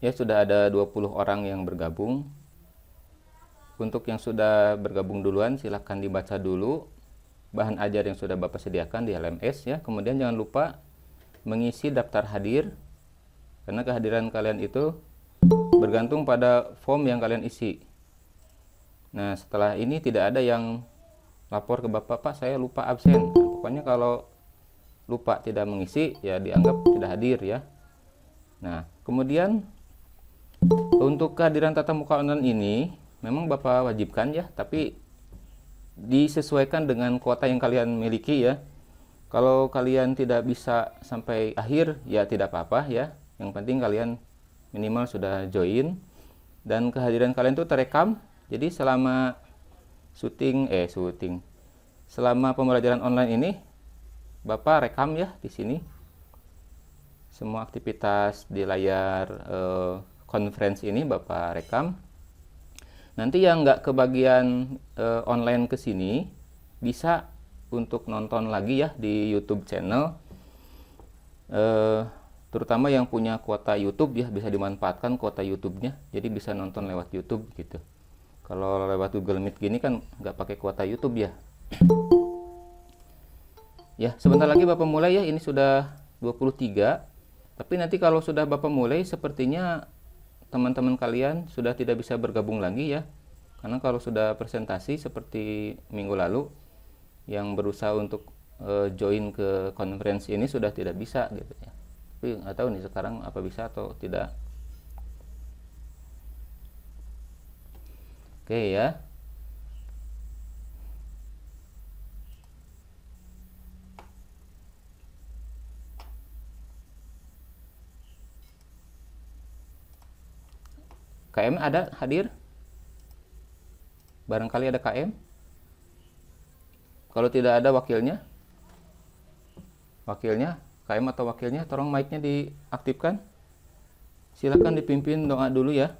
Ya, sudah ada 20 orang yang bergabung. Untuk yang sudah bergabung duluan, silahkan dibaca dulu bahan ajar yang sudah Bapak sediakan di LMS ya. Kemudian jangan lupa mengisi daftar hadir, karena kehadiran kalian itu bergantung pada form yang kalian isi. Nah, setelah ini tidak ada yang lapor ke Bapak, Pak saya lupa absen. Nah, pokoknya kalau lupa tidak mengisi ya dianggap tidak hadir ya. Nah, kemudian untuk kehadiran tatap muka online ini memang Bapak wajibkan ya, tapi disesuaikan dengan kuota yang kalian miliki ya. Kalau kalian tidak bisa sampai akhir ya tidak apa-apa ya. Yang penting kalian minimal sudah join dan kehadiran kalian itu terekam. Jadi selama selama pembelajaran online ini Bapak rekam ya di sini semua aktivitas di layar conference ini Bapak rekam. Nanti yang nggak kebagian online ke sini bisa untuk nonton lagi ya di YouTube channel, terutama yang punya kuota YouTube ya, bisa dimanfaatkan kuota YouTube-nya, jadi bisa nonton lewat YouTube gitu. Kalau lewat Google Meet gini kan nggak pakai kuota YouTube ya. Ya, sebentar lagi Bapak mulai ya, ini sudah 23. Tapi nanti kalau sudah Bapak mulai, sepertinya teman-teman kalian sudah tidak bisa bergabung lagi ya. Karena kalau sudah presentasi seperti minggu lalu, yang berusaha untuk join ke conference ini sudah tidak bisa gitu ya. Tapi nggak tahu nih sekarang apa bisa atau tidak. Oke ya. KM ada hadir? Barangkali ada KM? Kalau tidak ada wakilnya, KM atau wakilnya, tolong mic-nya diaktifkan. Silakan dipimpin doa dulu ya.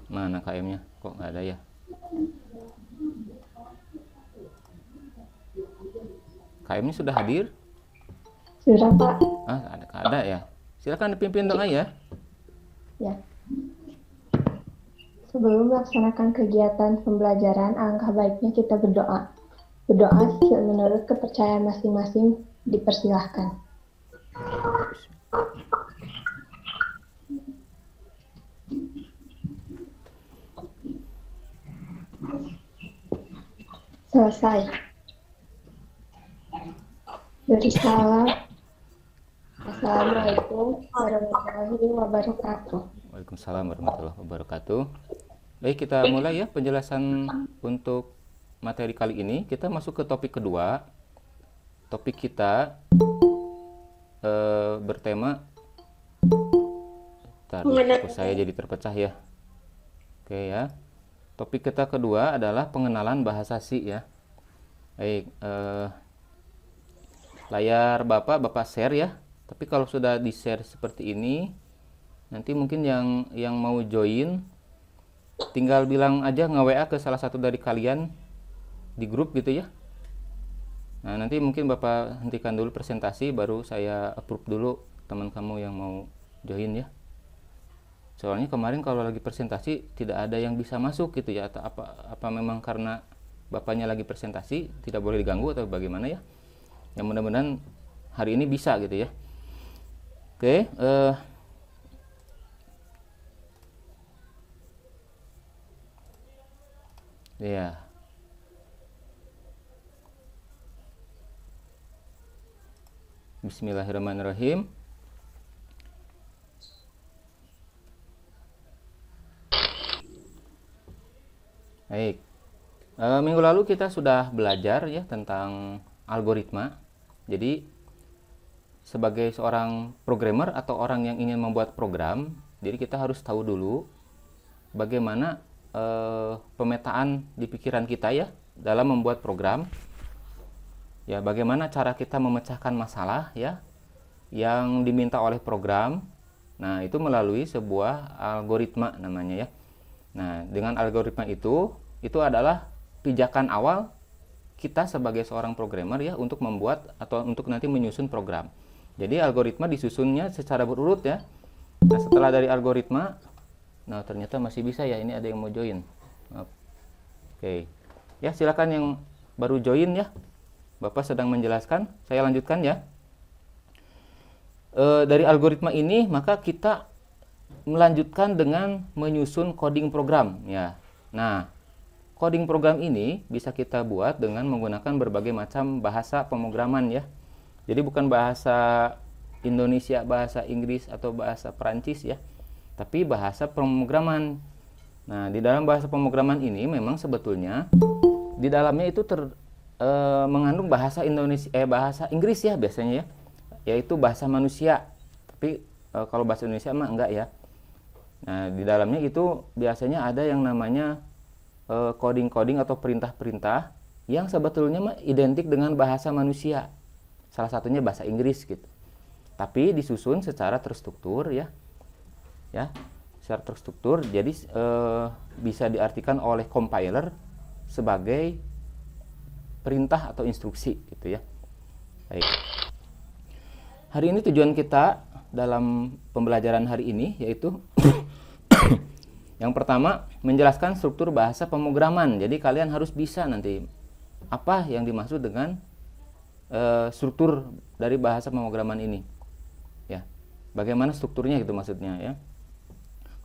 Mana KM-nya? Kok nggak ada ya? KM-nya sudah hadir? Sudah, Pak. Ada ya. Silakan dipimpin doa ya. Ya. Sebelum melaksanakan kegiatan pembelajaran, alangkah baiknya kita berdoa. Berdoa menurut kepercayaan masing-masing dipersilahkan. Selesai. Beri salam. Assalamualaikum warahmatullahi wabarakatuh. Waalaikumsalam warahmatullahi wabarakatuh. Baik, kita mulai ya penjelasan untuk materi kali ini. Kita masuk ke topik kedua. Topik kita bertema saya jadi terpecah ya. Oke ya. Topik kita kedua adalah pengenalan bahasa SI ya. Baik, layar Bapak share ya. Tapi kalau sudah di-share seperti ini, nanti mungkin yang mau join tinggal bilang aja nge-WA ke salah satu dari kalian di grup gitu ya. Nah, nanti mungkin Bapak hentikan dulu presentasi, baru saya approve dulu teman kamu yang mau join ya. Soalnya kemarin kalau lagi presentasi tidak ada yang bisa masuk gitu ya, atau apa memang karena Bapaknya lagi presentasi tidak boleh diganggu atau bagaimana ya. Yang mudah-mudahan hari ini bisa gitu ya. Oke, ya. Bismillahirrahmanirrahim. Baik. Minggu lalu kita sudah belajar ya tentang algoritma. Jadi sebagai seorang programmer atau orang yang ingin membuat program, jadi kita harus tahu dulu bagaimana pemetaan di pikiran kita ya dalam membuat program. Ya, bagaimana cara kita memecahkan masalah ya yang diminta oleh program. Nah, itu melalui sebuah algoritma namanya ya. Nah, dengan algoritma itu adalah pijakan awal kita sebagai seorang programmer ya untuk membuat atau untuk nanti menyusun program. Jadi algoritma disusunnya secara berurut ya. Nah, setelah dari algoritma, nah ternyata masih bisa ya, ini ada yang mau join. Maaf. Oke. Ya, silakan yang baru join ya. Bapak sedang menjelaskan, saya lanjutkan ya. Dari algoritma ini maka kita melanjutkan dengan menyusun coding program ya. Nah, coding program ini bisa kita buat dengan menggunakan berbagai macam bahasa pemrograman ya. Jadi bukan bahasa Indonesia, bahasa Inggris atau bahasa Perancis ya, tapi bahasa pemrograman. Nah, di dalam bahasa pemrograman ini memang sebetulnya di dalamnya itu mengandung bahasa Indonesia, bahasa Inggris ya biasanya ya, yaitu bahasa manusia. Tapi kalau bahasa Indonesia mah enggak ya. Nah, di dalamnya itu biasanya ada yang namanya coding-coding atau perintah-perintah yang sebetulnya mah identik dengan bahasa manusia. Salah satunya bahasa Inggris gitu. Tapi disusun secara terstruktur ya. Ya, secara terstruktur. Jadi bisa diartikan oleh compiler sebagai perintah atau instruksi gitu ya. Baik. Hari ini tujuan kita dalam pembelajaran hari ini yaitu yang pertama menjelaskan struktur bahasa pemrograman. Jadi kalian harus bisa nanti apa yang dimaksud dengan struktur dari bahasa pemrograman ini. Ya. Bagaimana strukturnya gitu maksudnya ya.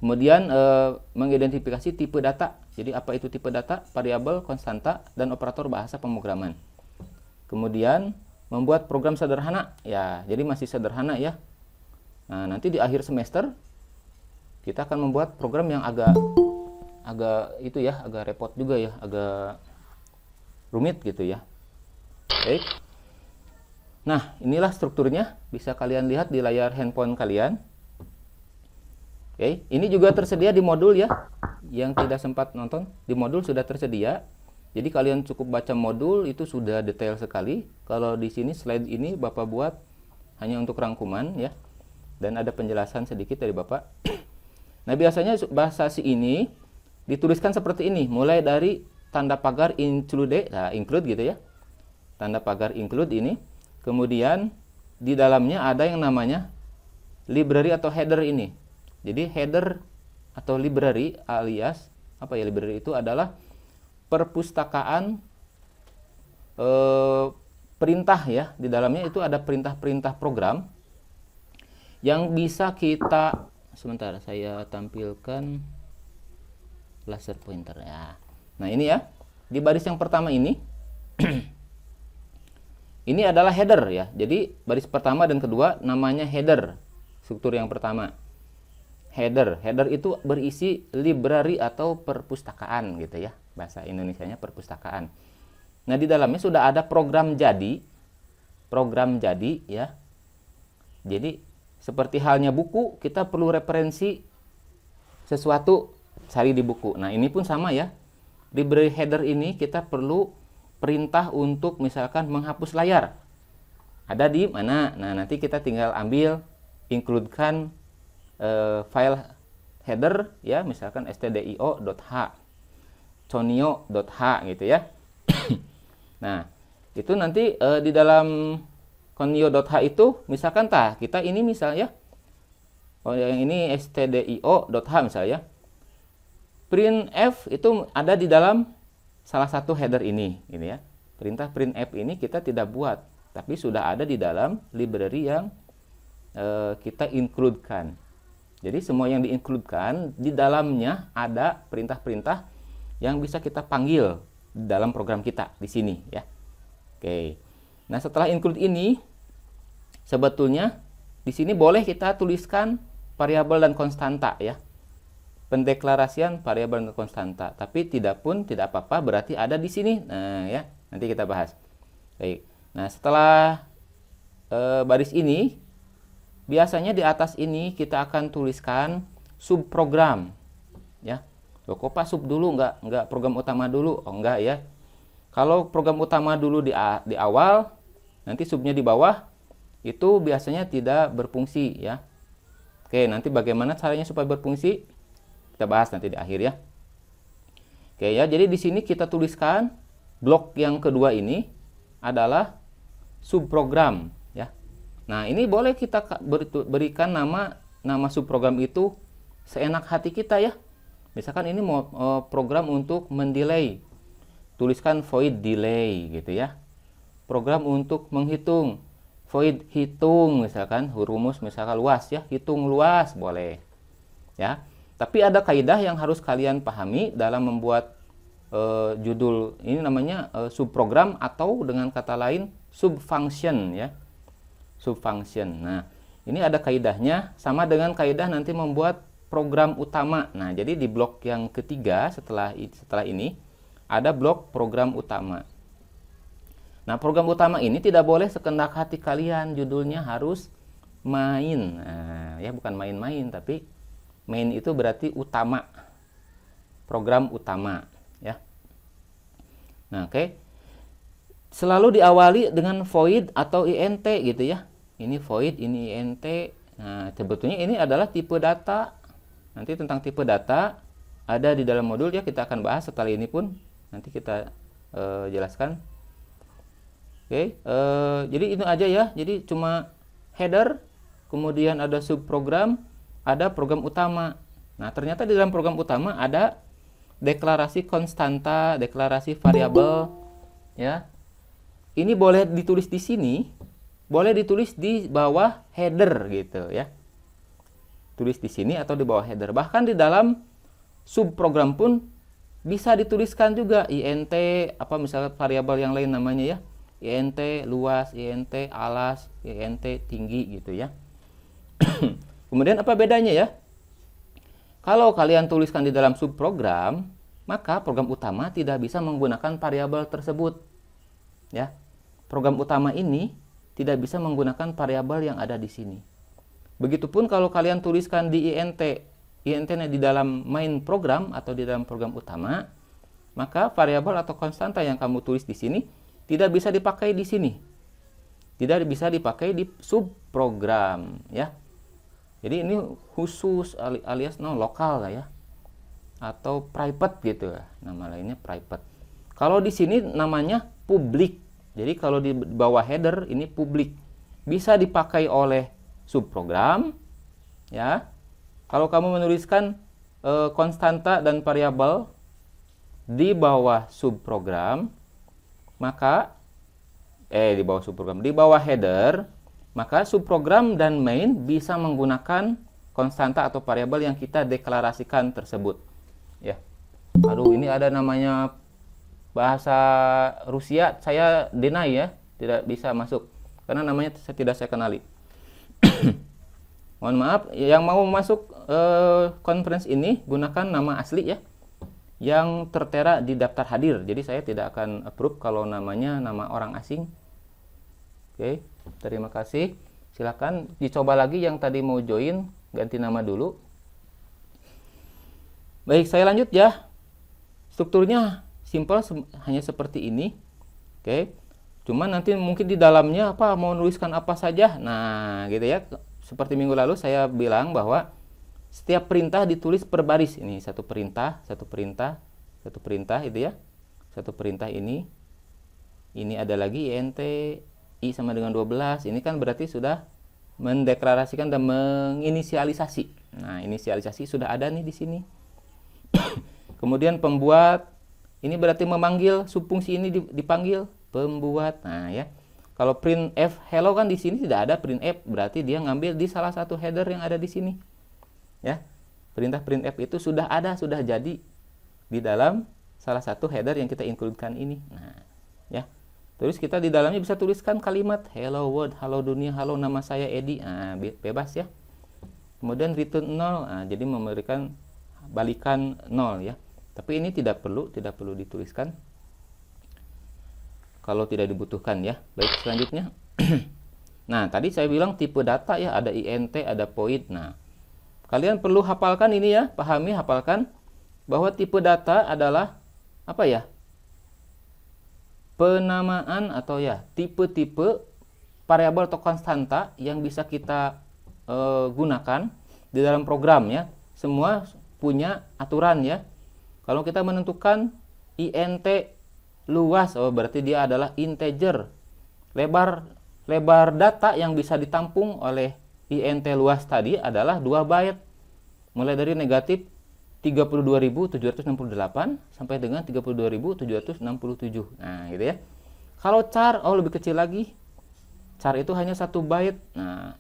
Kemudian mengidentifikasi tipe data. Jadi apa itu tipe data? Variabel, konstanta, dan operator bahasa pemrograman. Kemudian membuat program sederhana. Ya, jadi masih sederhana ya. Nah, nanti di akhir semester kita akan membuat program yang agak itu ya, agak repot juga ya, agak rumit gitu ya. Baik. Nah, inilah strukturnya. Bisa kalian lihat di layar handphone kalian. Oke, ini juga tersedia di modul ya. Yang tidak sempat nonton, di modul sudah tersedia. Jadi kalian cukup baca modul, itu sudah detail sekali. Kalau di sini slide ini Bapak buat hanya untuk rangkuman ya. Dan ada penjelasan sedikit dari Bapak. Nah, biasanya bahasa C ini dituliskan seperti ini, mulai dari tanda pagar include, nah include gitu ya. Tanda pagar include ini. Kemudian di dalamnya ada yang namanya library atau header ini. Jadi header atau library alias apa ya, library itu adalah perpustakaan perintah ya. Di dalamnya itu ada perintah-perintah program yang bisa kita, sebentar saya tampilkan laser pointer ya. Nah, ini ya. Di baris yang pertama ini ini adalah header ya. Jadi baris pertama dan kedua namanya header. Struktur yang pertama. Header itu berisi library atau perpustakaan gitu ya. Bahasa Indonesianya perpustakaan. Nah, di dalamnya sudah ada program jadi ya. Jadi seperti halnya buku, kita perlu referensi sesuatu, cari di buku. Nah, ini pun sama ya. Library header ini kita perlu perintah untuk misalkan menghapus layar. Ada di mana? Nah, nanti kita tinggal ambil, includekan file header ya, misalkan stdio.h, conio.h gitu ya. Nah, itu nanti di dalam conio.h itu misalkan kita ini misalnya yang ini stdio.h misalnya. Printf itu ada di dalam salah satu header ini gitu ya. Perintah printf ini kita tidak buat, tapi sudah ada di dalam library yang kita includekan. Jadi semua yang di-includekan di dalamnya ada perintah-perintah yang bisa kita panggil di dalam program kita di sini ya. Oke. Nah, setelah include ini sebetulnya di sini boleh kita tuliskan variabel dan konstanta ya. Pendeklarasian variabel dan konstanta, tapi tidak apa-apa berarti ada di sini. Nah, ya, nanti kita bahas. Baik. Nah, setelah baris ini biasanya di atas ini kita akan tuliskan subprogram ya. Loh, kok Pak sub dulu enggak program utama dulu? Oh, enggak ya. Kalau program utama dulu di awal, nanti subnya di bawah, itu biasanya tidak berfungsi ya. Oke, nanti bagaimana caranya supaya berfungsi? Kita bahas nanti di akhir ya. Oke ya, jadi di sini kita tuliskan blok yang kedua ini adalah subprogram ya. Nah, ini boleh kita berikan nama subprogram itu seenak hati kita ya. Misalkan ini mau program untuk mendelay, tuliskan void delay gitu ya. Program untuk menghitung, void hitung, misalkan rumus misalkan luas ya, hitung luas boleh ya. Tapi ada kaidah yang harus kalian pahami dalam membuat judul ini, namanya subprogram atau dengan kata lain subfunction ya, subfunction. Nah, ini ada kaidahnya sama dengan kaidah nanti membuat program utama. Nah, jadi di blok yang ketiga setelah ini ada blok program utama. Nah, program utama ini tidak boleh sekendak hati kalian, judulnya harus main. Nah, ya bukan main-main, tapi main itu berarti utama, program utama ya. Nah, oke. Selalu diawali dengan void atau int gitu ya. Ini void, ini int. Nah, sebetulnya ini adalah tipe data. Nanti tentang tipe data ada di dalam modul ya, kita akan bahas setelah ini pun nanti kita jelaskan. Oke, jadi itu aja ya. Jadi cuma header, kemudian ada subprogram, ada program utama. Nah, ternyata di dalam program utama ada deklarasi konstanta, deklarasi variabel ya. Ini boleh ditulis di sini, boleh ditulis di bawah header gitu ya. Tulis di sini atau di bawah header. Bahkan di dalam subprogram pun bisa dituliskan juga int apa misalnya variabel yang lain namanya ya. int luas, int alas, int tinggi gitu ya. Kemudian apa bedanya ya? Kalau kalian tuliskan di dalam subprogram, maka program utama tidak bisa menggunakan variabel tersebut. Ya. Program utama ini tidak bisa menggunakan variabel yang ada di sini. Begitupun kalau kalian tuliskan di int-nya di dalam main program atau di dalam program utama, maka variabel atau konstanta yang kamu tulis di sini tidak bisa dipakai di sini. Tidak bisa dipakai di subprogram, ya. Jadi ini khusus alias lokal lah ya, atau private gitu ya, nama lainnya private. Kalau di sini namanya publik. Jadi kalau di bawah header ini publik, bisa dipakai oleh subprogram, ya. Kalau kamu menuliskan konstanta dan variabel di bawah subprogram, maka di bawah subprogram, di bawah header, maka subprogram dan main bisa menggunakan konstanta atau variabel yang kita deklarasikan tersebut. Ya. Aduh, ini ada namanya bahasa Rusia, saya deny ya, tidak bisa masuk karena namanya tidak saya kenali. Mohon maaf, yang mau masuk conference ini gunakan nama asli ya, yang tertera di daftar hadir. Jadi saya tidak akan approve kalau namanya nama orang asing. Oke, terima kasih. Silakan dicoba lagi yang tadi mau join, ganti nama dulu. Baik, saya lanjut ya. Strukturnya simple, hanya seperti ini. Oke. Cuman nanti mungkin di dalamnya mau nuliskan apa saja. Nah, gitu ya. Seperti minggu lalu saya bilang bahwa setiap perintah ditulis per baris. Ini satu perintah itu ya. Satu perintah ini. Ini ada lagi int I sama dengan 12. Ini kan berarti sudah mendeklarasikan dan menginisialisasi. Nah, inisialisasi sudah ada nih di sini. Kemudian pembuat, ini berarti memanggil subfungsi ini dipanggil pembuat. Nah, ya. Kalau printf hello kan di sini tidak ada printf, berarti dia ngambil di salah satu header yang ada di sini. Ya. Perintah printf itu sudah ada, sudah jadi di dalam salah satu header yang kita include-kan ini. Nah, ya. Terus kita di dalamnya bisa tuliskan kalimat hello world, halo dunia, halo nama saya Edi. Nah, bebas ya. Kemudian return 0, nah, jadi memberikan balikan 0 ya. Tapi ini tidak perlu dituliskan kalau tidak dibutuhkan ya. Baik, selanjutnya. Nah, tadi saya bilang tipe data ya, ada int, ada void. Nah, kalian perlu hafalkan ini ya, pahami, hafalkan bahwa tipe data adalah apa ya? Penamaan atau ya tipe-tipe variabel atau konstanta yang bisa kita gunakan di dalam program ya. Semua punya aturan ya. Kalau kita menentukan int luas, oh berarti dia adalah integer. Lebar data yang bisa ditampung oleh int luas tadi adalah 2 byte. Mulai dari negatif 32.768 sampai dengan 32.767. Nah, gitu ya. Kalau char, oh lebih kecil lagi. Char itu hanya 1 byte. Nah,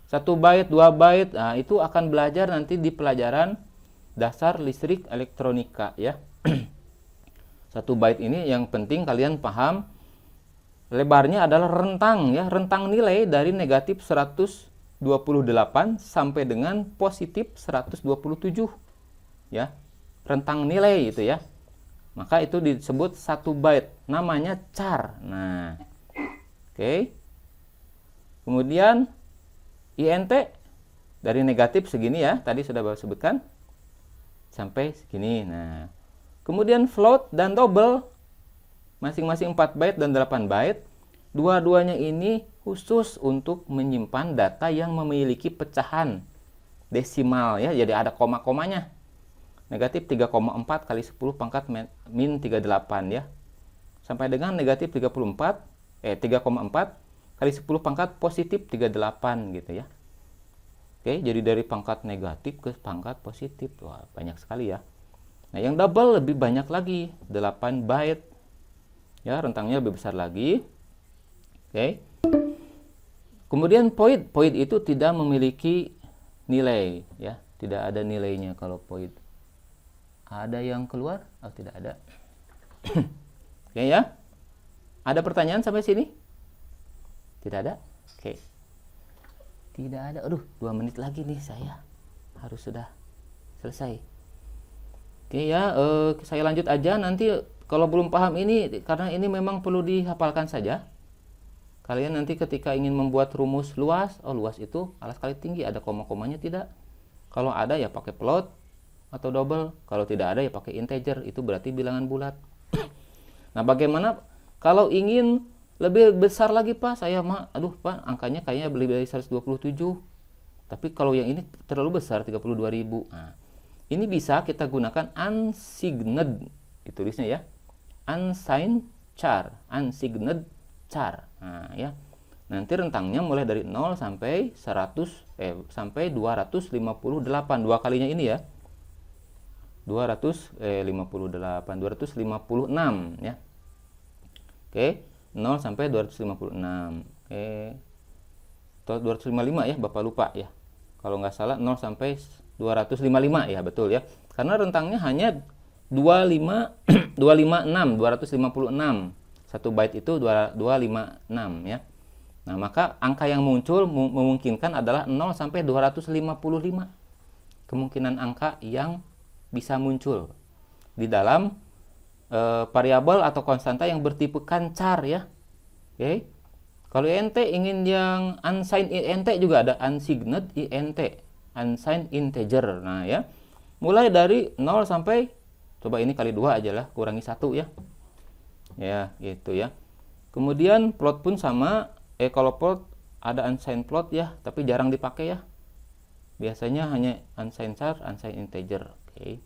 1 byte, 2 byte. Nah, itu akan belajar nanti di pelajaran dasar listrik elektronika ya. 1 byte ini yang penting kalian paham. Lebarnya adalah rentang ya, rentang nilai dari negatif 128 sampai dengan positif 127 ya. Rentang nilai itu ya. Maka itu disebut 1 byte, namanya char. Nah, oke. Kemudian int dari negatif segini ya, tadi sudah Bapak sebutkan sampai segini. Nah, kemudian float dan double masing-masing 4 byte dan 8 byte. Dua-duanya ini khusus untuk menyimpan data yang memiliki pecahan desimal ya. Jadi ada koma-komanya. Negatif 3,4 kali 10 pangkat min 38 ya. Sampai dengan negatif 3,4 kali 10 pangkat positif 38 gitu ya. Oke, jadi dari pangkat negatif ke pangkat positif. Wah, banyak sekali ya. Nah, yang double lebih banyak lagi, 8 byte. Ya, rentangnya lebih besar lagi. Oke. Kemudian void itu tidak memiliki nilai ya, tidak ada nilainya kalau void. Ada yang keluar? Oh, tidak ada. Oke ya. Ada pertanyaan sampai sini? Tidak ada? Oke. Tidak ada. Aduh, 2 menit lagi nih saya. Harus sudah selesai. Oke ya, saya lanjut aja nanti. Kalau belum paham ini, karena ini memang perlu dihafalkan saja. Kalian nanti ketika ingin membuat rumus luas, oh luas itu alas kali tinggi, ada koma-komanya tidak? Kalau ada ya pakai float atau double, kalau tidak ada ya pakai integer, itu berarti bilangan bulat. Nah, bagaimana kalau ingin lebih besar lagi Pak? Aduh Pak, angkanya kayaknya lebih dari 127. Tapi kalau yang ini terlalu besar, 32.000. Nah, ini bisa kita gunakan unsigned, ditulisnya ya. Unsigned char. Nah, ya. Nanti rentangnya mulai dari 0 sampai 258. Dua kalinya ini ya. 256 ya. Oke, 0 sampai 256. Atau 255 ya, Bapak lupa ya. Kalau nggak salah 0 sampai 255 ya, betul ya. Karena rentangnya hanya 256. 1 byte itu 256 ya. Nah, maka angka yang muncul memungkinkan adalah 0 sampai 255. Kemungkinan angka yang bisa muncul di dalam variabel atau konstanta yang bertipekan char ya. Oke. Kalau int ingin yang unsigned int juga ada unsigned int, unsigned integer. Nah, ya. Mulai dari 0 sampai, coba ini kali 2 aja lah, kurangi 1 ya. Ya, gitu ya. Kemudian plot pun sama. Kalau plot ada unsigned plot ya, tapi jarang dipakai ya. Biasanya hanya unsigned char, unsigned integer. Oke.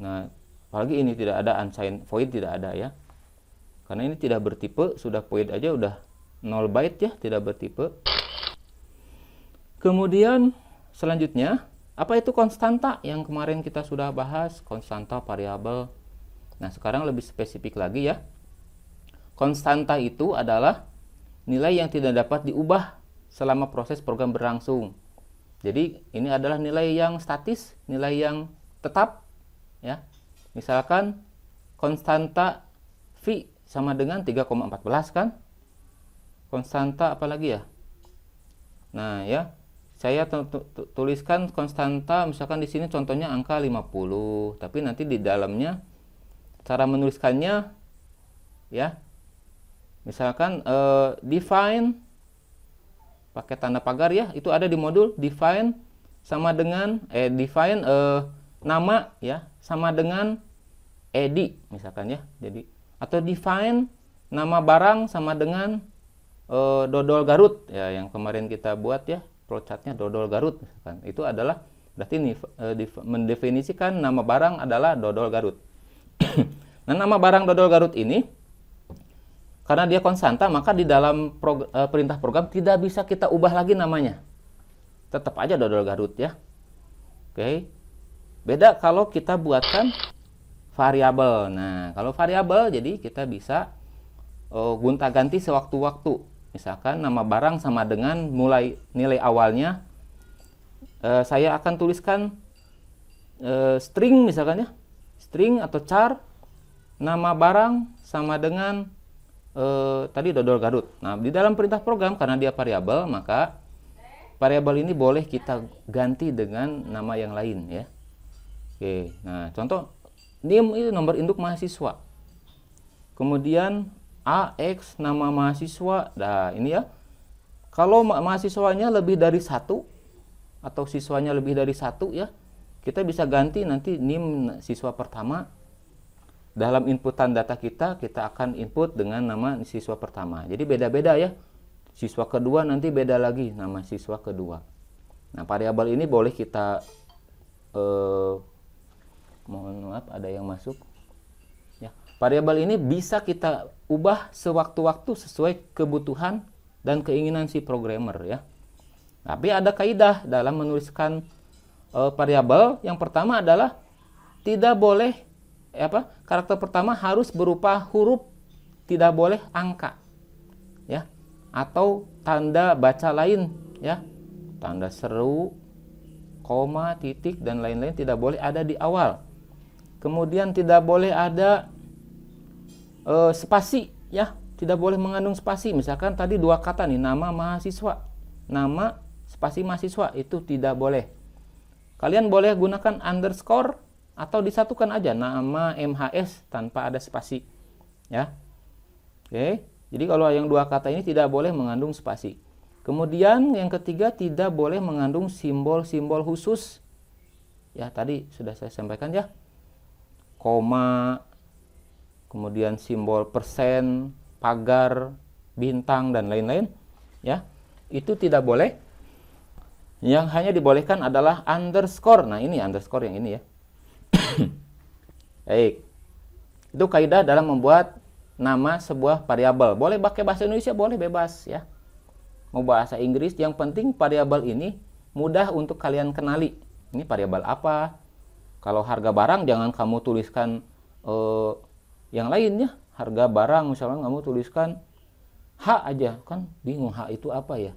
Nah, apalagi ini tidak ada unsigned void, tidak ada ya. Karena ini tidak bertipe, sudah void aja udah 0 byte ya, tidak bertipe. Kemudian selanjutnya, apa itu konstanta? Yang kemarin kita sudah bahas, konstanta variabel. Nah, sekarang lebih spesifik lagi ya. Konstanta itu adalah nilai yang tidak dapat diubah selama proses program berlangsung. Jadi, ini adalah nilai yang statis, nilai yang tetap ya. Misalkan konstanta V sama dengan 3,14 kan? Konstanta apa lagi ya? Nah, ya. Saya tuliskan konstanta, misalkan di sini contohnya angka 50, tapi nanti di dalamnya cara menuliskannya ya, misalkan define pakai tanda pagar ya, itu ada di modul define sama dengan define nama ya sama dengan edi misalkan ya. Jadi atau define nama barang sama dengan dodol Garut ya, yang kemarin kita buat ya, flowchartnya dodol Garut misalkan. Itu adalah berarti mendefinisikan nama barang adalah dodol Garut. Nah, nama barang dodol Garut ini karena dia konstanta, maka di dalam perintah program tidak bisa kita ubah lagi namanya. Tetap aja dodol Garut ya. Oke. Beda kalau kita buatkan variabel. Nah, kalau variabel jadi kita bisa gonta-ganti sewaktu-waktu. Misalkan nama barang sama dengan mulai nilai awalnya saya akan tuliskan string misalkan ya. String atau char nama barang sama dengan tadi dodol Garut. Nah, di dalam perintah program karena dia variabel, maka variabel ini boleh kita ganti dengan nama yang lain ya. Oke, nah contoh NIM itu nomor induk mahasiswa. Kemudian AX nama mahasiswa. Nah, ini ya. Kalau mahasiswanya lebih dari 1 atau siswanya lebih dari 1 ya, kita bisa ganti nanti NIM siswa pertama. Dalam inputan data kita akan input dengan nama siswa pertama. Jadi beda-beda ya. Siswa kedua nanti beda lagi nama siswa kedua. Nah, variabel ini boleh kita mohon maaf ada yang masuk. Ya, variabel ini bisa kita ubah sewaktu-waktu sesuai kebutuhan dan keinginan si programmer ya. Tapi ada kaidah dalam menuliskan variabel. Yang pertama adalah tidak boleh karakter pertama harus berupa huruf, tidak boleh angka ya, atau tanda baca lain ya, tanda seru, koma, titik dan lain-lain tidak boleh ada di awal. Kemudian tidak boleh ada spasi ya, tidak boleh mengandung spasi. Misalkan tadi 2 kata nih, nama mahasiswa, nama spasi mahasiswa, itu tidak boleh. Kalian boleh gunakan underscore atau disatukan aja nama MHS tanpa ada spasi ya. Oke, jadi kalau yang 2 kata ini tidak boleh mengandung spasi. Kemudian yang ketiga tidak boleh mengandung simbol-simbol khusus ya, tadi sudah saya sampaikan ya, koma, kemudian simbol persen, pagar, bintang dan lain-lain ya, itu tidak boleh. Yang hanya dibolehkan adalah underscore. Nah, ini underscore yang ini ya. Baik, itu kaidah dalam membuat nama sebuah variabel. Boleh pakai bahasa Indonesia, boleh bebas ya, mau bahasa Inggris, yang penting variabel ini mudah untuk kalian kenali. Ini variabel apa. Kalau harga barang jangan kamu tuliskan yang lainnya. Harga barang misalnya kamu tuliskan H aja, kan bingung H itu apa ya.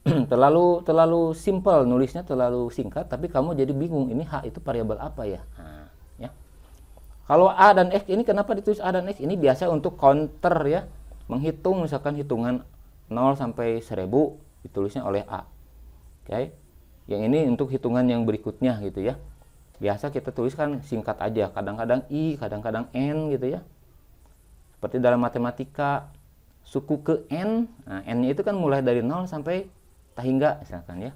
terlalu simple nulisnya, terlalu singkat, tapi kamu jadi bingung ini H itu variabel apa ya. Nah, ya. Kalau A dan X ini kenapa ditulis A dan X? Ini biasa untuk counter ya, menghitung misalkan hitungan 0 sampai 1000 ditulisnya oleh A. Oke. Yang ini untuk hitungan yang berikutnya gitu ya. Biasa kita tuliskan singkat aja, kadang-kadang I, kadang-kadang N gitu ya. Seperti dalam matematika, suku ke N, nah, N-nya itu kan mulai dari 0 sampai hingga misalkan ya.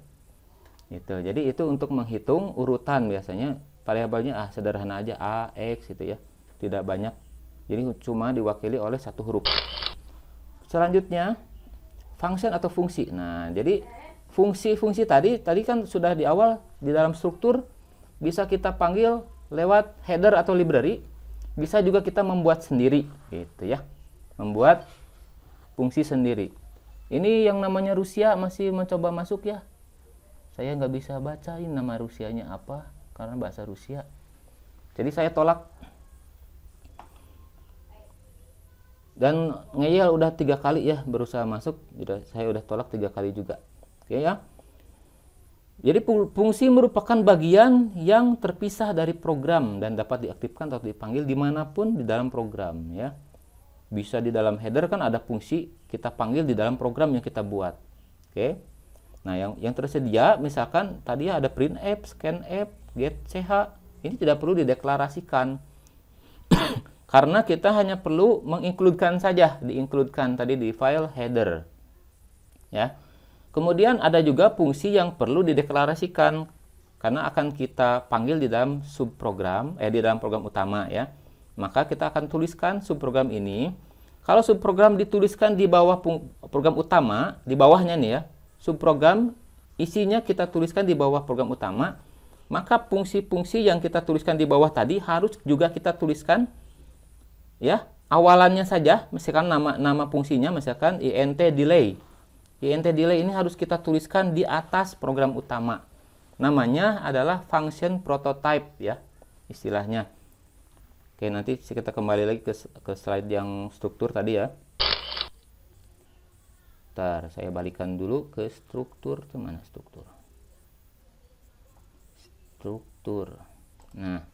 Gitu. Jadi itu untuk menghitung urutan, biasanya variabelnya sederhana aja A, X gitu ya. Tidak banyak. Jadi cuma diwakili oleh 1 huruf. Selanjutnya function atau fungsi. Nah, jadi fungsi-fungsi tadi kan sudah di awal di dalam struktur bisa kita panggil lewat header atau library. Bisa juga kita membuat sendiri gitu ya. Membuat fungsi sendiri. Ini yang namanya Rusia masih mencoba masuk ya. Saya nggak bisa bacain nama Rusianya apa karena bahasa Rusia. Jadi saya tolak. Dan ngeyel udah 3 kali ya berusaha masuk. Saya udah tolak 3 kali juga. Oke ya. Jadi fungsi merupakan bagian yang terpisah dari program dan dapat diaktifkan atau dipanggil dimanapun di dalam program ya. Bisa di dalam header kan ada fungsi kita panggil di dalam program yang kita buat. Oke. Nah, yang tersedia misalkan tadi ada printf, scanf, getch, ini tidak perlu dideklarasikan. Karena kita hanya perlu mengincludekan saja, diincludekan tadi di file header. Ya. Kemudian ada juga fungsi yang perlu dideklarasikan karena akan kita panggil di dalam subprogram, di dalam program utama ya. Maka kita akan tuliskan subprogram ini. Kalau subprogram dituliskan di bawah program utama, di bawahnya nih ya, subprogram isinya kita tuliskan di bawah program utama, maka fungsi-fungsi yang kita tuliskan di bawah tadi harus juga kita tuliskan ya, awalannya saja, misalkan nama fungsinya misalkan int delay. Int delay ini harus kita tuliskan di atas program utama. Namanya adalah function prototype ya, istilahnya. Oke, nanti kita kembali lagi ke slide yang struktur tadi ya. Ntar saya balikan dulu ke struktur. Kemana struktur? Struktur. Nah.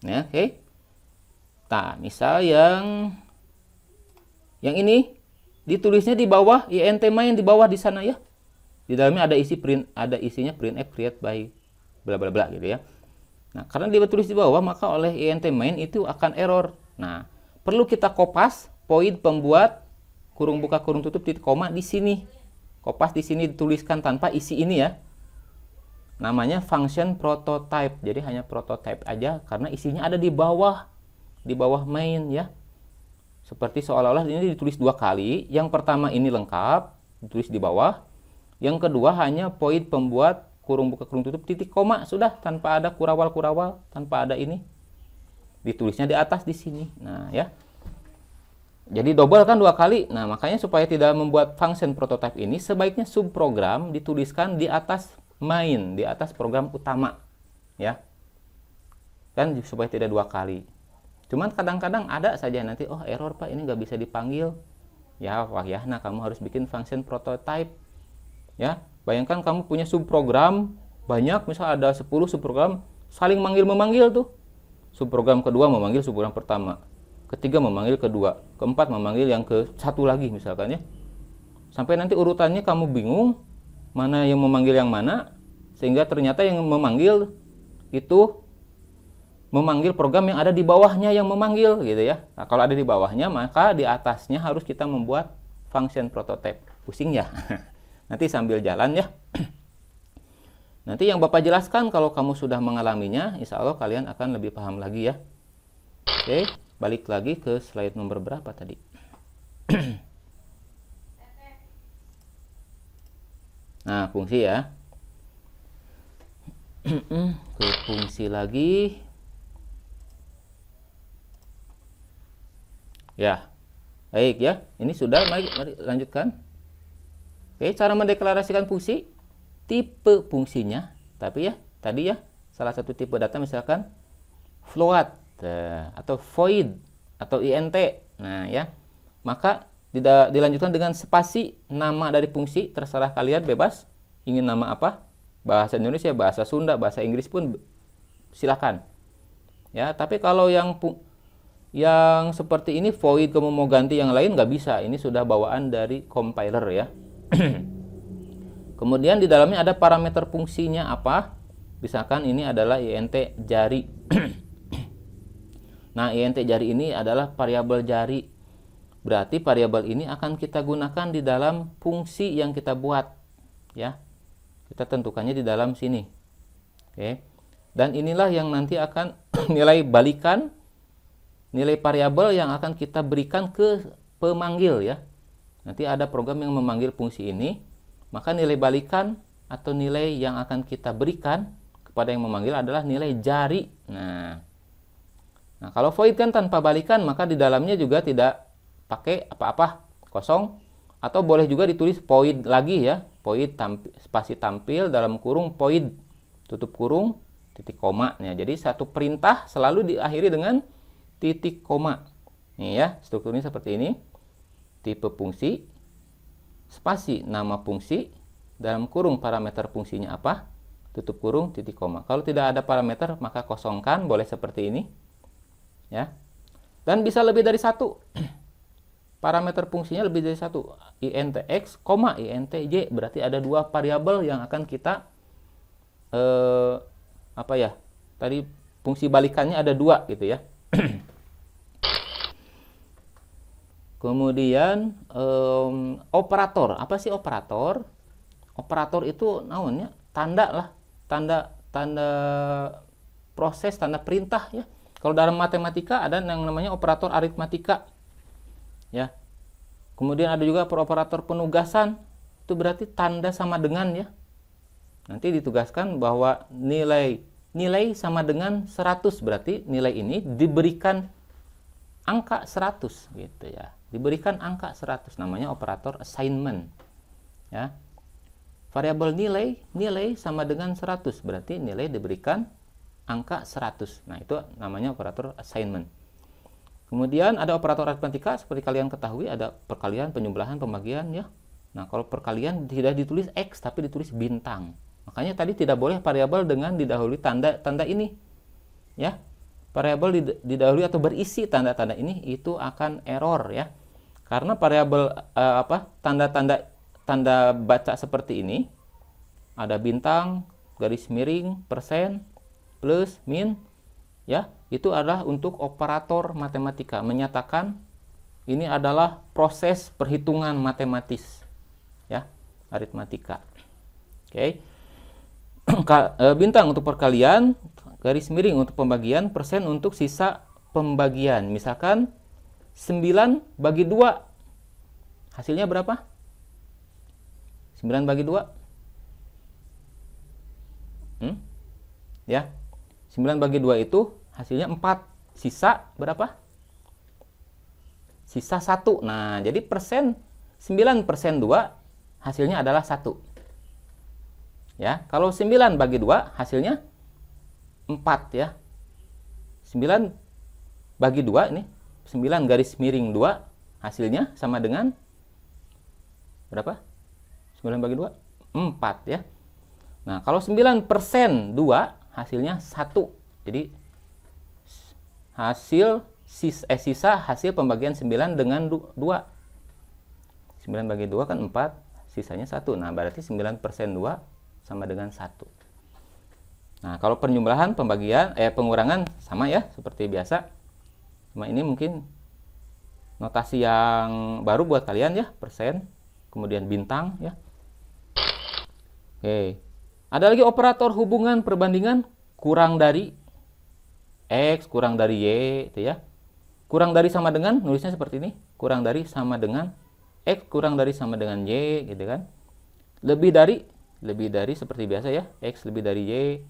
Ya, oke. Nah, misal yang ini ditulisnya di bawah int main di bawah di sana ya. Di dalamnya ada isinya printf create by bla bla bla gitu ya. Nah, karena dia tulis di bawah maka oleh int main itu akan error. Nah, perlu kita kopas void pembuat kurung buka kurung tutup titik koma di sini. Kopas di sini dituliskan tanpa isi ini ya. Namanya function prototype. Jadi hanya prototype aja karena isinya ada di bawah main ya. Seperti seolah-olah ini ditulis 2 kali. Yang pertama ini lengkap, ditulis di bawah. Yang kedua hanya void pembuat kurung buka kurung tutup titik koma, sudah tanpa ada kurawal-kurawal, tanpa ada ini. Ditulisnya di atas di sini. Nah, ya. Jadi double kan 2 kali. Nah, makanya supaya tidak membuat function prototype ini sebaiknya subprogram dituliskan di atas main, di atas program utama ya, kan supaya tidak 2 kali. Cuman kadang-kadang ada saja nanti error Pak, ini nggak bisa dipanggil ya. Wah ya, nah kamu harus bikin function prototype ya. Bayangkan kamu punya subprogram banyak, misal ada 10 subprogram saling manggil-memanggil tuh. Subprogram kedua memanggil subprogram pertama, ketiga memanggil kedua, keempat memanggil yang ke satu lagi misalkan ya. Sampai nanti urutannya kamu bingung mana yang memanggil yang mana, sehingga ternyata yang memanggil itu memanggil program yang ada di bawahnya yang memanggil gitu ya. Nah, kalau ada di bawahnya maka di atasnya harus kita membuat function prototype. Pusing ya. Nanti sambil jalan ya. Nanti yang Bapak jelaskan kalau kamu sudah mengalaminya, insya Allah kalian akan lebih paham lagi ya. Oke, balik lagi ke slide nomor berapa tadi? Nah, fungsi ya. Ke fungsi lagi. Ya. Baik ya. Ini sudah, mari lanjutkan. Oke, cara mendeklarasikan fungsi, tipe fungsinya, tapi ya, tadi ya, salah satu tipe data misalkan float atau void atau int. Nah, ya. Maka dilanjutkan dengan spasi nama dari fungsi, terserah kalian bebas ingin nama apa, bahasa Indonesia, bahasa Sunda, bahasa Inggris pun silakan ya. Tapi kalau yang seperti ini void kamu mau ganti yang lain nggak bisa, ini sudah bawaan dari compiler ya. Kemudian di dalamnya ada parameter fungsinya apa, misalkan ini adalah int jari. Nah, int jari ini adalah variabel jari. Berarti variabel ini akan kita gunakan di dalam fungsi yang kita buat ya. Kita tentukannya di dalam sini. Oke. Dan inilah yang nanti akan nilai balikan, nilai variabel yang akan kita berikan ke pemanggil ya. Nanti ada program yang memanggil fungsi ini, maka nilai balikan atau nilai yang akan kita berikan kepada yang memanggil adalah nilai jari. Nah, kalau void kan tanpa balikan, maka di dalamnya juga tidak pakai apa-apa, kosong, atau boleh juga ditulis void lagi ya, void spasi tampil dalam kurung void tutup kurung titik koma. Nah, jadi satu perintah selalu diakhiri dengan titik koma. Nih ya, strukturnya seperti ini. Tipe fungsi, spasi nama fungsi, dalam kurung parameter fungsinya apa, tutup kurung titik koma. Kalau tidak ada parameter maka kosongkan, boleh seperti ini ya. Dan bisa lebih dari satu. Parameter fungsinya lebih dari satu, int x, int y, berarti ada 2 variabel yang akan kita tadi fungsi balikannya ada 2 gitu ya. Kemudian operator, apa sih operator? Operator itu namanya tanda lah, tanda proses, tanda perintah ya. Kalau dalam matematika ada yang namanya operator aritmatika ya. Kemudian ada juga operator penugasan, itu berarti tanda sama dengan ya. Nanti ditugaskan bahwa nilai nilai sama dengan 100, berarti nilai ini diberikan angka 100 gitu ya. Diberikan angka 100, namanya operator assignment ya. Variabel nilai sama dengan 100, berarti nilai diberikan angka 100. Nah, itu namanya operator assignment. Kemudian ada operator aritmatika, seperti kalian ketahui ada perkalian, penjumlahan, pembagian ya. Nah, kalau perkalian tidak ditulis X tapi ditulis bintang. Makanya tadi tidak boleh variabel dengan didahului tanda ini. Ya. Variabel didahului atau berisi tanda-tanda ini itu akan error ya. Karena variabel tanda baca seperti ini ada bintang, garis miring, persen, plus, min ya. Itu adalah untuk operator matematika, menyatakan ini adalah proses perhitungan matematis ya, aritmatika. Oke. Bintang untuk perkalian, garis miring untuk pembagian, persen untuk sisa pembagian. Misalkan 9 bagi 2 hasilnya berapa? 9 bagi 2 ya, 9 bagi 2 itu hasilnya 4. Sisa berapa? Sisa 1. Nah, jadi 9% 2 hasilnya adalah 1. Ya, kalau 9 bagi 2 hasilnya 4 ya. 9 bagi 2 ini 9 garis miring 2 hasilnya sama dengan berapa? 9 bagi 2 4 ya. Nah, kalau 9% 2 hasilnya 1. Jadi sisa hasil pembagian 9 dengan 2. 9 bagi 2 kan 4, sisanya 1. Nah, berarti 9% 2 sama dengan 1. Nah, kalau penjumlahan, pengurangan sama ya, seperti biasa. Cuma ini mungkin notasi yang baru buat kalian ya, persen, kemudian bintang ya. Oke. Ada lagi operator hubungan perbandingan, kurang dari X kurang dari Y itu ya. Kurang dari sama dengan, nulisnya seperti ini. Kurang dari sama dengan X kurang dari sama dengan Y gitu kan. Lebih dari seperti biasa ya. X lebih dari Y.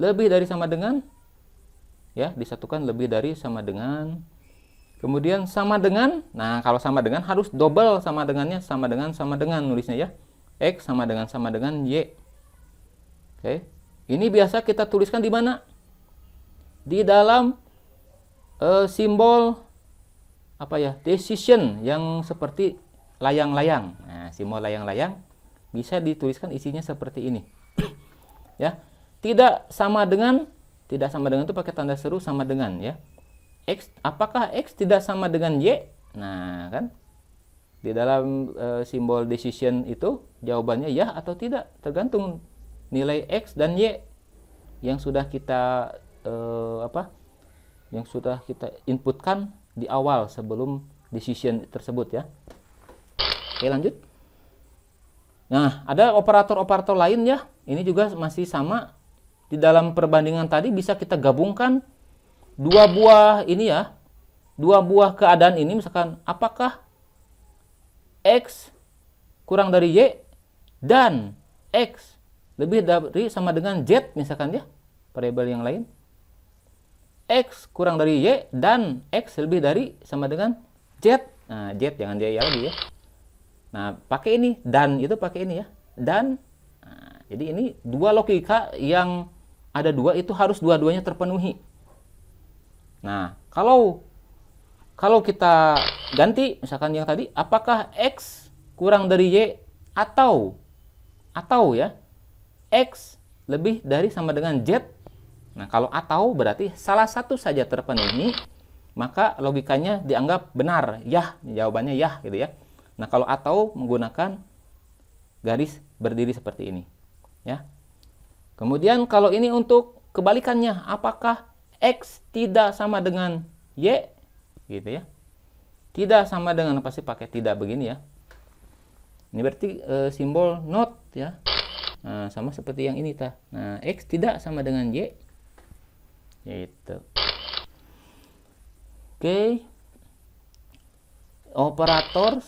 Lebih dari sama dengan ya, disatukan lebih dari sama dengan. Kemudian sama dengan. Nah, kalau sama dengan harus double sama dengannya, sama dengan nulisnya ya. X sama dengan Y. Oke. Ini biasa kita tuliskan di mana? Di dalam simbol decision yang seperti layang-layang. Nah, simbol layang-layang bisa dituliskan isinya seperti ini. Ya. Tidak sama dengan itu pakai tanda seru sama dengan ya. X, apakah X tidak sama dengan Y? Nah, kan di dalam simbol decision itu jawabannya ya atau tidak, tergantung nilai X dan Y yang sudah kita inputkan di awal sebelum decision tersebut ya. Oke, lanjut. Nah, ada operator-operator lain ya. Ini juga masih sama. Di dalam perbandingan tadi bisa kita gabungkan dua buah keadaan ini, misalkan apakah X kurang dari Y dan X lebih dari sama dengan Z misalkan ya, variabel yang lain. X kurang dari Y dan X lebih dari sama dengan Z. Nah, Z jangan Y lagi ya. Nah, pakai ini, dan itu pakai ini ya. Dan, nah, jadi ini dua logika yang ada dua, itu harus dua-duanya terpenuhi. Nah, kalau kita ganti, misalkan yang tadi, apakah X kurang dari Y atau ya, X lebih dari sama dengan Z. Nah, kalau atau berarti salah satu saja terpenuhi, maka logikanya dianggap benar, ya, jawabannya ya gitu ya. Nah, kalau atau menggunakan garis berdiri seperti ini, ya. Kemudian kalau ini untuk kebalikannya, apakah X tidak sama dengan Y, gitu ya. Tidak sama dengan, pasti pakai tidak begini ya. Ini berarti simbol not ya. Nah, sama seperti yang ini tah. Nah, X tidak sama dengan Y. Gitu. Oke. Operator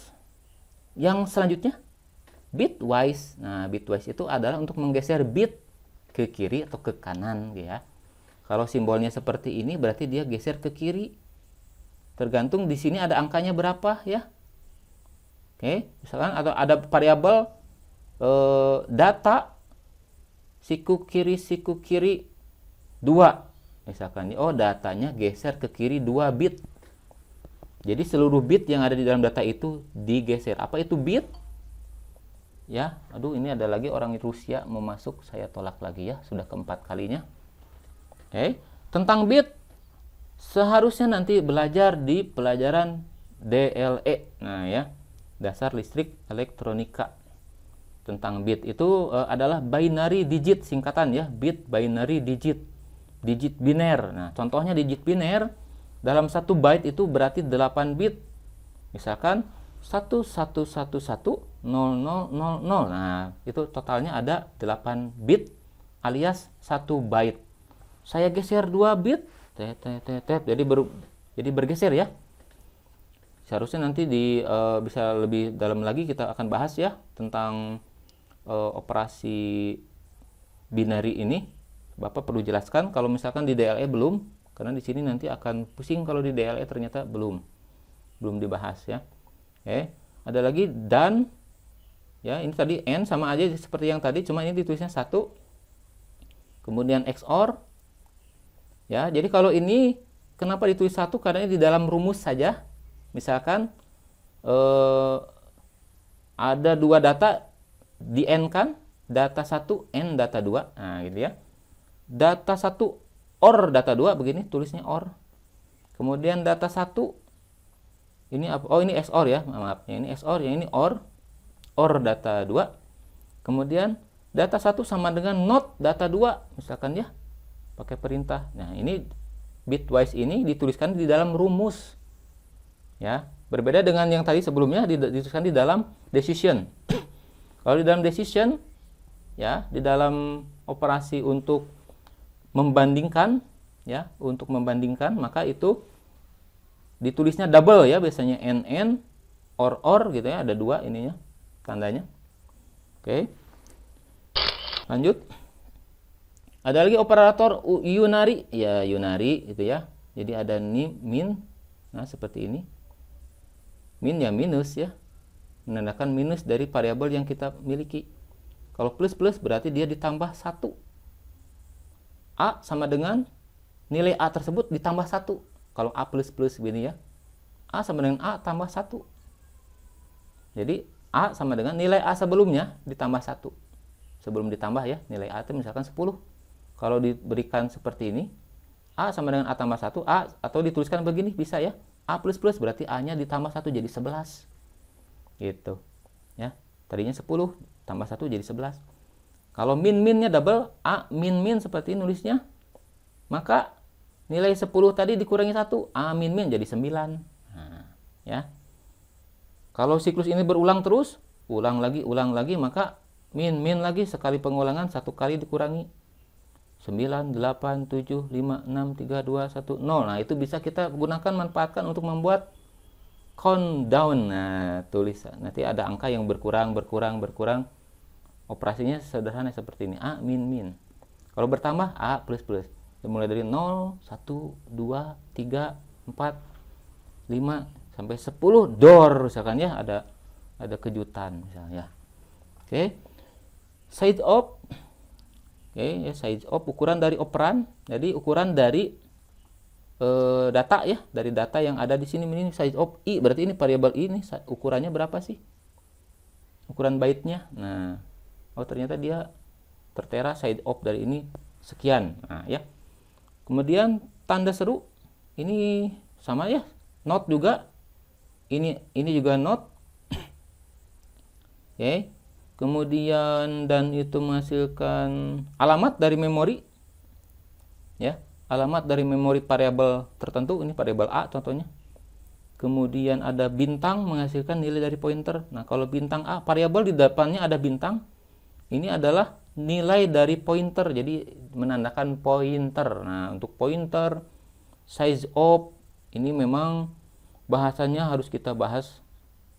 yang selanjutnya bitwise. Nah, bitwise itu adalah untuk menggeser bit ke kiri atau ke kanan ya. Kalau simbolnya seperti ini berarti dia geser ke kiri. Tergantung di sini ada angkanya berapa ya. Oke, misalkan atau ada variabel data siku kiri 2. Misalkan oh datanya geser ke kiri 2 bit. Jadi seluruh bit yang ada di dalam data itu digeser. Apa itu bit? Ya, aduh ini ada lagi orang Rusia mau masuk, saya tolak lagi ya, sudah keempat kalinya. Oke, tentang bit seharusnya nanti belajar di pelajaran DLE. Nah ya, dasar listrik elektronika. Tentang bit itu adalah binary digit singkatan ya, bit binary digit. Digit biner. Nah, contohnya digit biner dalam 1 byte itu berarti 8 bit. Misalkan 11110000. Nah, itu totalnya ada 8 bit alias 1 byte. Saya geser 2 bit, jadi bergeser ya. Seharusnya nanti bisa lebih dalam lagi kita akan bahas ya tentang operasi binary ini. Bapak perlu jelaskan kalau misalkan di DLE belum, karena di sini nanti akan pusing kalau di DLE ternyata belum dibahas ya. Oke, ada lagi dan ya, ini tadi N sama aja seperti yang tadi, cuma ini ditulisnya 1. Kemudian XOR. Ya, jadi kalau ini kenapa ditulis 1? Karena ini di dalam rumus saja. Misalkan ada 2 data di N kan, data 1 N data 2. Nah, gitu ya. Data 1 OR data 2 begini tulisnya OR. Kemudian data 1 ini apa? Oh, ini XOR ya, maaf. Yang ini XOR, yang ini OR. OR data 2. Kemudian data 1 sama dengan NOT data 2 misalkan ya. Pakai perintah. Nah, ini bitwise ini dituliskan di dalam rumus. Ya, berbeda dengan yang tadi sebelumnya dituliskan di dalam decision. Kalau di dalam decision ya, di dalam operasi untuk membandingkan ya, maka itu ditulisnya double ya, biasanya NN or gitu ya, ada 2 ininya tandanya. Oke. Lanjut. Ada lagi operator unary ya, unary itu ya. Jadi ada min. Nah, seperti ini. Min ya minus ya. Menandakan minus dari variabel yang kita miliki. Kalau plus berarti dia ditambah 1. A sama dengan nilai A tersebut ditambah 1. Kalau A plus begini ya. A sama dengan A tambah 1. Jadi A sama dengan nilai A sebelumnya ditambah 1. Sebelum ditambah ya, nilai A itu misalkan 10. Kalau diberikan seperti ini, A sama dengan A tambah 1, A, atau dituliskan begini bisa ya. A plus berarti A-nya ditambah 1 jadi 11. Gitu. Ya. Tadinya 10 tambah 1 jadi 11. Kalau min-minnya double, A min seperti ini nulisnya, maka nilai 10 tadi dikurangi 1, A min jadi 9. Nah, ya. Kalau siklus ini berulang terus, ulang lagi, maka min lagi sekali pengulangan 1 kali dikurangi 9, 8, 7, 5, 6, 3, 2, 1, 0. Nah, itu bisa kita gunakan, manfaatkan untuk membuat countdown. Nah, tulis nanti ada angka yang berkurang. Operasinya sederhana seperti ini. A min. Kalau bertambah A plus. Mulai dari 0, 1, 2, 3, 4, 5 sampai 10 door misalkan ya, ada kejutan misalnya. Oke. Size of. Oke, ya, size of ukuran dari operan. Jadi ukuran dari data ya, dari data yang ada di sini. Ini size of I, berarti ini variabel I ini ukurannya berapa sih? Ukuran byte-nya. Nah, oh ternyata dia tertera size of dari ini sekian. Nah, ya. Kemudian tanda seru ini sama ya, not juga. Ini juga not. Oke. Kemudian dan itu menghasilkan alamat dari memori. Ya, alamat dari memori variabel tertentu, ini variabel A contohnya. Kemudian ada bintang menghasilkan nilai dari pointer. Nah, kalau bintang A, variabel di depannya ada bintang. Ini adalah nilai dari pointer, jadi menandakan pointer. Nah, untuk pointer, size of, ini memang bahasanya harus kita bahas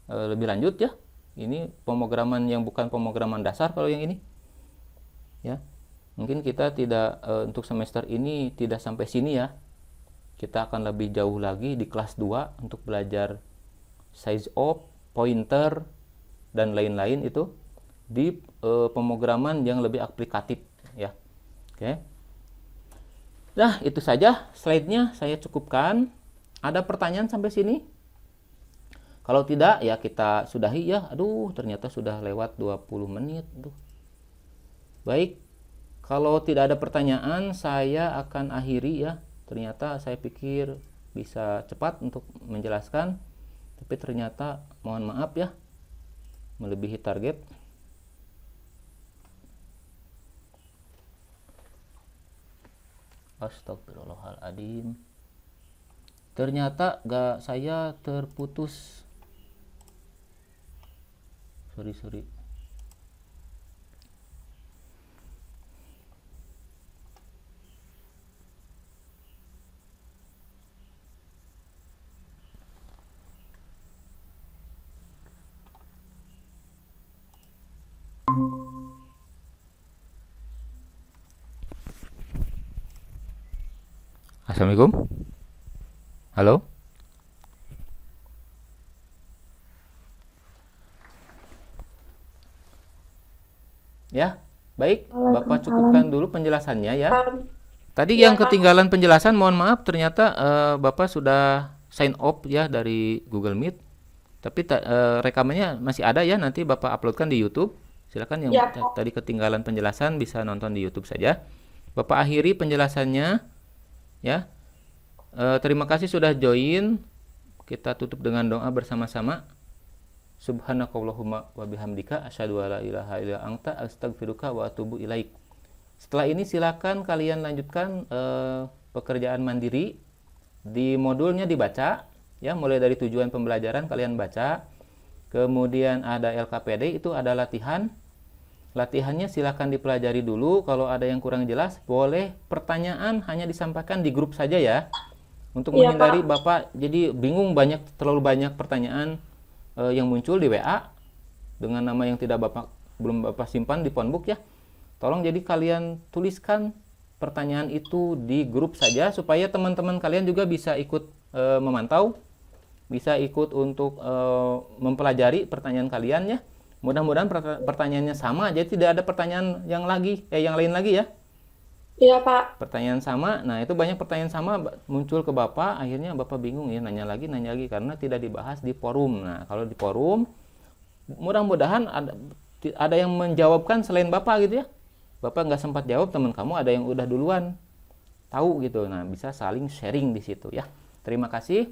lebih lanjut ya. Ini pemrograman yang bukan pemrograman dasar kalau yang ini. Ya. Mungkin kita tidak untuk semester ini tidak sampai sini ya. Kita akan lebih jauh lagi di kelas 2 untuk belajar size of, pointer, dan lain-lain itu di pemrograman yang lebih aplikatif ya. Oke. Nah, itu saja slide-nya saya cukupkan. Ada pertanyaan sampai sini? Kalau tidak ya kita sudahi ya. Aduh, ternyata sudah lewat 20 menit. Aduh. Baik. Kalau tidak ada pertanyaan, saya akan akhiri ya. Ternyata saya pikir bisa cepat untuk menjelaskan, tapi ternyata mohon maaf ya, melebihi target. Astagfirullahaladzim. Ternyata saya terputus. Sorry. Assalamualaikum. Halo. Ya, baik. Bapak cukupkan dulu penjelasannya ya. Tadi yang ketinggalan penjelasan, mohon maaf, ternyata Bapak sudah sign off ya dari Google Meet. Tapi rekamannya masih ada ya, nanti Bapak uploadkan di YouTube. Silakan yang tadi ketinggalan penjelasan bisa nonton di YouTube saja. Bapak akhiri penjelasannya ya. Terima kasih sudah join. Kita tutup dengan doa bersama-sama. Subhanakallahumma wa bihamdika asyhadu alla ilaha illa anta astaghfiruka wa atubu ilaik. Setelah ini silakan kalian lanjutkan pekerjaan mandiri. Di modulnya dibaca ya, mulai dari tujuan pembelajaran kalian baca. Kemudian ada LKPD, itu ada latihan. Latihannya silakan dipelajari dulu. Kalau ada yang kurang jelas, boleh pertanyaan hanya disampaikan di grup saja ya. Untuk menghindari Bapak jadi bingung, terlalu banyak pertanyaan yang muncul di WA dengan nama yang belum Bapak simpan di phonebook ya. Tolong jadi kalian tuliskan pertanyaan itu di grup saja supaya teman-teman kalian juga bisa ikut memantau, bisa ikut untuk mempelajari pertanyaan kalian ya. Mudah-mudahan pertanyaannya sama, jadi tidak ada pertanyaan yang lain lagi ya. Iya, Pak. Pertanyaan sama. Nah, itu banyak pertanyaan sama muncul ke Bapak, akhirnya Bapak bingung ya, nanya lagi karena tidak dibahas di forum. Nah, kalau di forum mudah-mudahan ada yang menjawabkan selain Bapak gitu ya. Bapak nggak sempat jawab, teman kamu ada yang udah duluan tahu gitu. Nah, bisa saling sharing di situ ya. Terima kasih.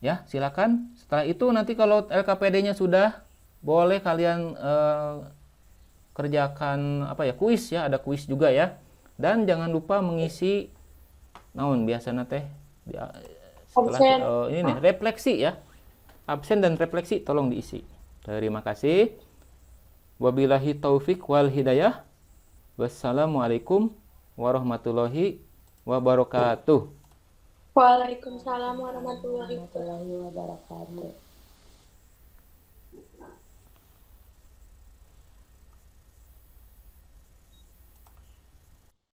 Ya, silakan. Setelah itu nanti kalau LKPD-nya sudah, boleh kalian kerjakan kuis ya, ada kuis juga ya. Dan jangan lupa mengisi biasanya teh setelah ini nih refleksi ya. Absen dan refleksi tolong diisi. Terima kasih. Wabillahi taufik wal hidayah. Wassalamualaikum warahmatullahi wabarakatuh. Waalaikumsalam warahmatullahi wabarakatuh.